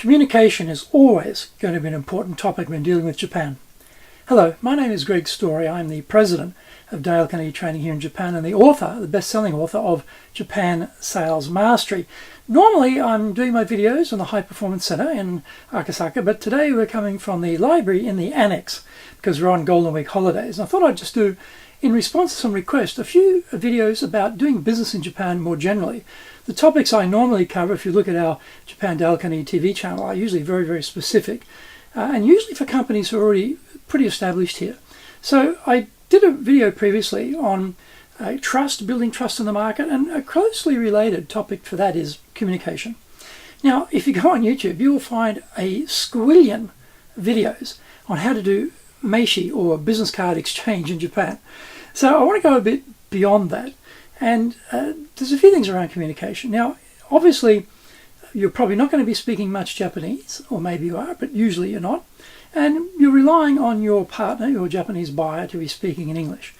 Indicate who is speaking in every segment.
Speaker 1: Communication is always going to be an important topic when dealing with Japan. Hello, my name is Greg Story. I'm the president of Carnegie Training here in Japan and the author, the best-selling author of Japan Sales Mastery. Normally I'm doing my videos in the High Performance Center in Akasaka, but today we're coming from the library in the annex because we're on Golden Week holidays. And I thought I'd just do, in response to some requests, a few videos about doing business in Japan more generally. The topics I normally cover, if you look at our Japan Carnegie TV channel, are usually very, very specific and usually for companies who are already pretty established here. So I did a video previously on building trust in the market, and a closely related topic for that is communication. Now, if you go on YouTube, you will find a squillion videos on how to do meishi, or business card exchange in Japan. So I want to go a bit beyond that. And there's a few things around communication. Now, obviously, you're probably not going to be speaking much Japanese, or maybe you are, but usually you're not. And you're relying on your partner, your Japanese buyer, to be speaking in English.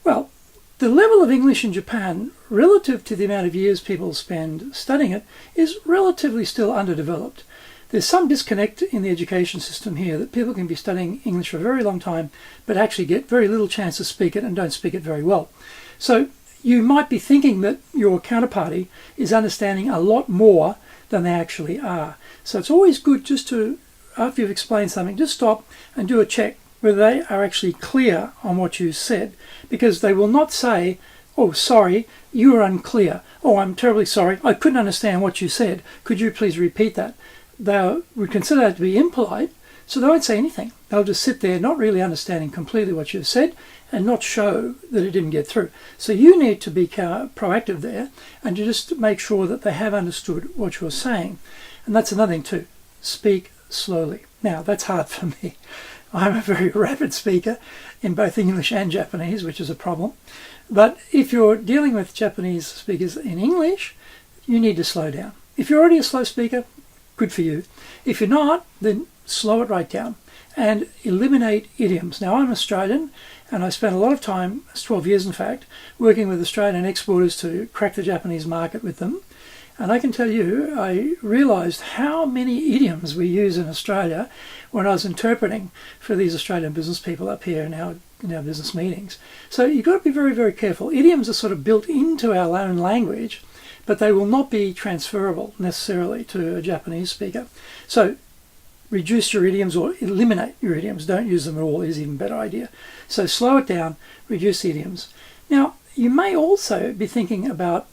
Speaker 1: Well, the level of English in Japan, relative to the amount of years people spend studying it, is relatively still underdeveloped. There's some disconnect in the education system here that people can be studying English for a very long time, but actually get very little chance to speak it and don't speak it very well. So you might be thinking that your counterparty is understanding a lot more than they actually are. So it's always good just to, after you've explained something, just stop and do a check whether they are actually clear on what you said, because they will not say, "Oh, sorry, you were unclear. Oh, I'm terribly sorry. I couldn't understand what you said. Could you please repeat that?" They would consider that to be impolite, so they won't say anything. They'll just sit there not really understanding completely what you've said and not show that it didn't get through. So you need to be proactive there and to just make sure that they have understood what you're saying. And that's another thing too. Speak slowly. Now, that's hard for me. I'm a very rapid speaker in both English and Japanese, which is a problem. But if you're dealing with Japanese speakers in English, you need to slow down. If you're already a slow speaker, good for you. If you're not, then slow it right down and eliminate idioms. Now, I'm Australian, and I spent a lot of time, 12 years in fact, working with Australian exporters to crack the Japanese market with them. And I can tell you, I realised how many idioms we use in Australia when I was interpreting for these Australian business people up here in our business meetings. So you've got to be very, very careful. Idioms are sort of built into our own language, but they will not be transferable necessarily to a Japanese speaker. So reduce your idioms or eliminate your idioms. Don't use them at all is even a better idea. So slow it down, reduce idioms. Now, you may also be thinking about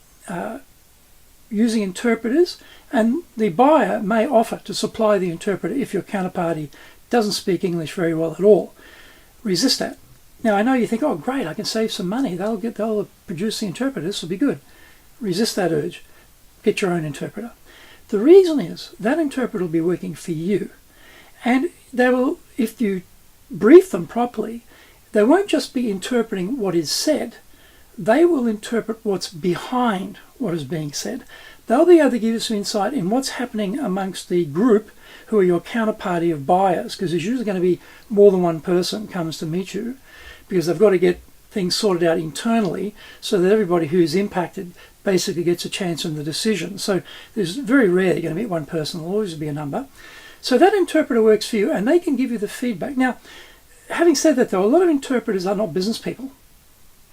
Speaker 1: using interpreters, and the buyer may offer to supply the interpreter if your counterparty doesn't speak English very well at all. Resist that. Now, I know you think, oh great, I can save some money. They'll produce the interpreter, this will be good. Resist that urge. Get your own interpreter. The reason is that interpreter will be working for you. And they will, if you brief them properly, they won't just be interpreting what is said, they will interpret what's behind what is being said. They'll be able to give you some insight in what's happening amongst the group who are your counterparty of buyers, because there's usually going to be more than one person comes to meet you, because they've got to get things sorted out internally so that everybody who's impacted basically gets a chance in the decision. So there's very rarely going to be one person, there'll always be a number. So that interpreter works for you and they can give you the feedback. Now, having said that though, a lot of interpreters are not business people.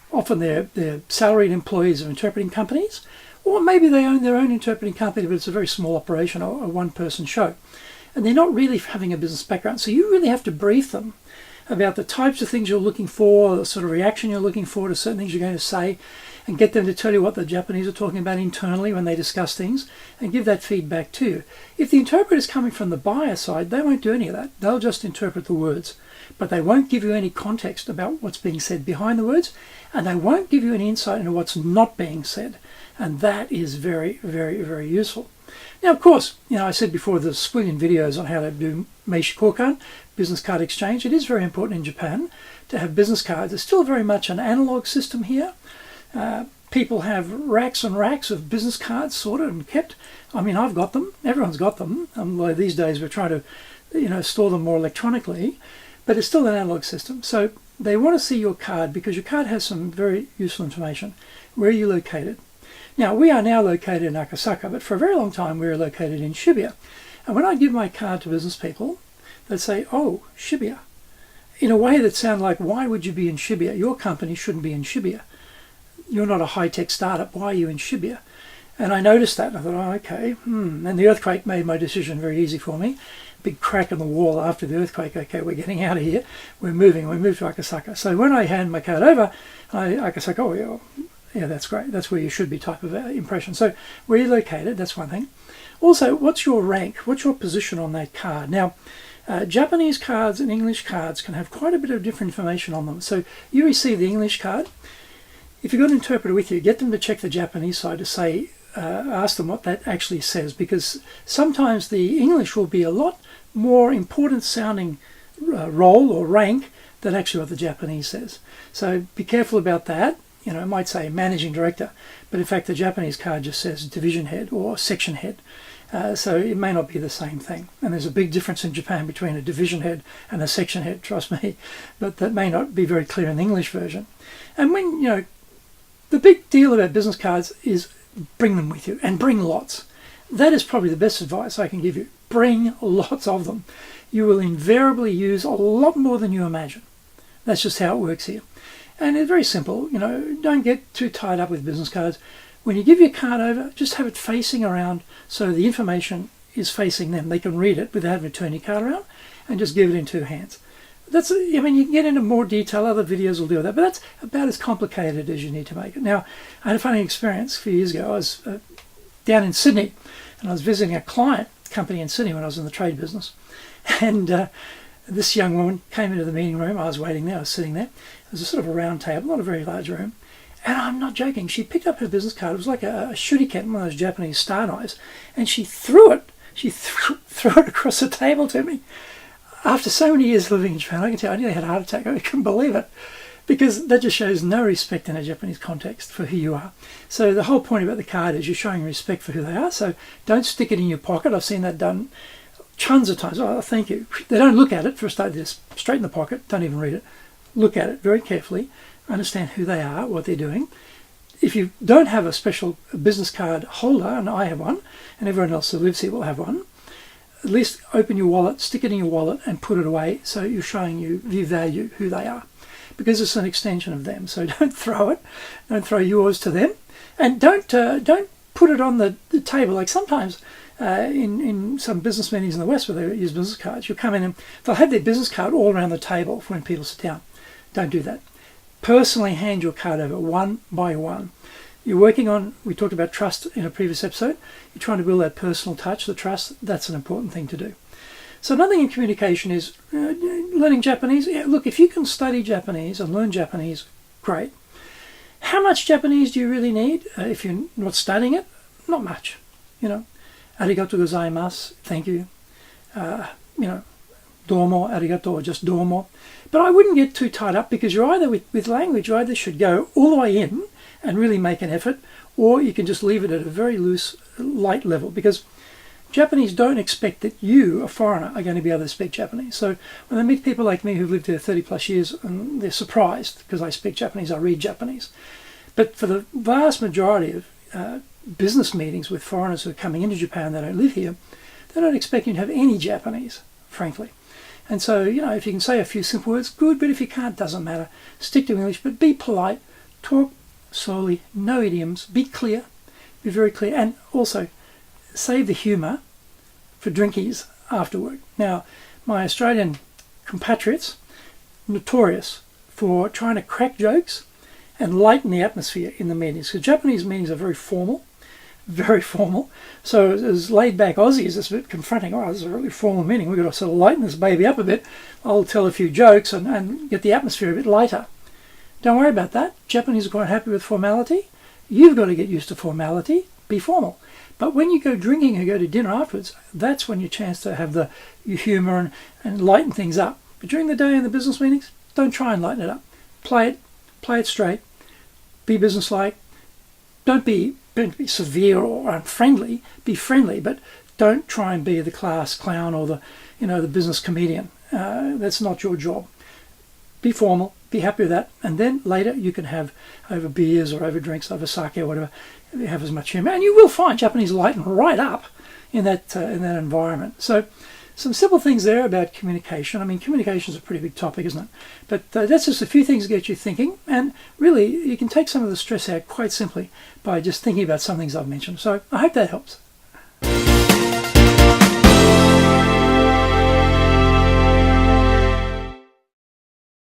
Speaker 1: Often they're salaried employees of interpreting companies, or maybe they own their own interpreting company, but it's a very small operation or a one-person show. And they're not really having a business background. So you really have to brief them about the types of things you're looking for, the sort of reaction you're looking for to certain things you're going to say, and get them to tell you what the Japanese are talking about internally when they discuss things, and give that feedback to you. If the interpreter is coming from the buyer side, they won't do any of that. They'll just interpret the words, but they won't give you any context about what's being said behind the words, and they won't give you any insight into what's not being said. And that is very, very, very useful. Now, of course, I said before there's squillion videos on how to do meishi kokan, business card exchange. It is very important in Japan to have business cards. It's still very much an analog system here. People have racks and racks of business cards sorted and kept. I mean, I've got them. Everyone's got them. These days we're trying to, store them more electronically, but it's still an analog system. So they want to see your card because your card has some very useful information. Where are you located? Now, we are now located in Akasaka, but for a very long time we were located in Shibuya. And when I give my card to business people, they say, oh, Shibuya, in a way that sounds like, why would you be in Shibuya? Your company shouldn't be in Shibuya. You're not a high-tech startup. Why are you in Shibuya? And I noticed that, and I thought, oh, okay. And the earthquake made my decision very easy for me. Big crack in the wall after the earthquake. Okay, we're getting out of here. We're moving. We moved to Akasaka. So when I hand my card over, Akasaka, oh, yeah, that's great. That's where you should be type of impression. So where you're located, that's one thing. Also, what's your rank? What's your position on that card? Now, Japanese cards and English cards can have quite a bit of different information on them. So you receive the English card. If you've got an interpreter with you, get them to check the Japanese side to say, ask them what that actually says, because sometimes the English will be a lot more important sounding role or rank than actually what the Japanese says. So be careful about that. You know, it might say managing director, but in fact the Japanese card just says division head or section head. So it may not be the same thing. And there's a big difference in Japan between a division head and a section head, trust me. But that may not be very clear in the English version. And when, you know, the big deal about business cards is bring them with you, and bring lots. That is probably the best advice I can give you. Bring lots of them. You will invariably use a lot more than you imagine. That's just how it works here. And it's very simple. You know, don't get too tied up with business cards. When you give your card over, just have it facing around so the information is facing them. They can read it without having to turn your card around, and just give it in two hands. That's, I mean, you can get into more detail. Other videos will do that, but that's about as complicated as you need to make it. Now, I had a funny experience a few years ago. I was down in Sydney, and I was visiting a client company in Sydney when I was in the trade business. And this young woman came into the meeting room. I was waiting there. I was sitting there. It was a sort of a round table, not a very large room. And I'm not joking. She picked up her business card. It was like a shuriken, one of those Japanese star knives, and she threw it. She threw it across the table to me. After so many years living in Japan, I can tell I nearly had a heart attack. I couldn't believe it, because that just shows no respect in a Japanese context for who you are. So the whole point about the card is you're showing respect for who they are. So don't stick it in your pocket. I've seen that done tons of times. Oh, thank you. They don't look at it for a start. They just straight in the pocket. Don't even read it. Look at it very carefully. Understand who they are, what they're doing. If you don't have a special business card holder, and I have one, and everyone else who lives here will have one, at least open your wallet, stick it in your wallet, and put it away, so you're showing you value who they are, because it's an extension of them. So don't throw it, don't throw yours to them, and don't put it on the table. Like sometimes in some business meetings in the West where they use business cards, you'll come in and they'll have their business card all around the table when people sit down. Don't do that. Personally hand your card over one by one. You're working on, we talked about trust in a previous episode. You're trying to build that personal touch, the trust. That's an important thing to do. So another thing in communication is learning Japanese. Yeah, look, if you can study Japanese and learn Japanese, great. How much Japanese do you really need? If you're not studying it, not much. You know, arigatou gozaimasu, thank you. You know, domo, arigato, or just domo. But I wouldn't get too tied up, because you're either with language, you either should go all the way in and really make an effort, or you can just leave it at a very loose, light level, because Japanese don't expect that you, a foreigner, are going to be able to speak Japanese. So when they meet people like me who've lived there 30 plus years, and they're surprised because I speak Japanese, I read Japanese. But for the vast majority of business meetings with foreigners who are coming into Japan that don't live here, they don't expect you to have any Japanese, frankly. And so, you know, if you can say a few simple words, good, but if you can't, doesn't matter. Stick to English, but be polite, talk slowly, no idioms, be clear, be very clear, and also save the humour for drinkies after work. Now, my Australian compatriots, notorious for trying to crack jokes and lighten the atmosphere in the meetings, because Japanese meetings are very formal. So as laid-back Aussies, it's a bit confronting. Oh, this is a really formal meeting. We've got to sort of lighten this baby up a bit. I'll tell a few jokes and get the atmosphere a bit lighter. Don't worry about that. Japanese are quite happy with formality. You've got to get used to formality. Be formal. But when you go drinking or go to dinner afterwards, that's when your chance to have your humour and lighten things up. But during the day in the business meetings, don't try and lighten it up. Play it straight. Be businesslike. Don't be severe or unfriendly. Be friendly, but don't try and be the class clown or the business comedian. That's not your job. Be formal. Be happy with that, and then later you can have over beers or over drinks, over sake or whatever, have as much humour, and you will find Japanese lighten right up in that environment. So some simple things there about communication. I mean, communication is a pretty big topic, isn't it? But that's just a few things to get you thinking, and really you can take some of the stress out quite simply by just thinking about some things I've mentioned. So I hope that helps.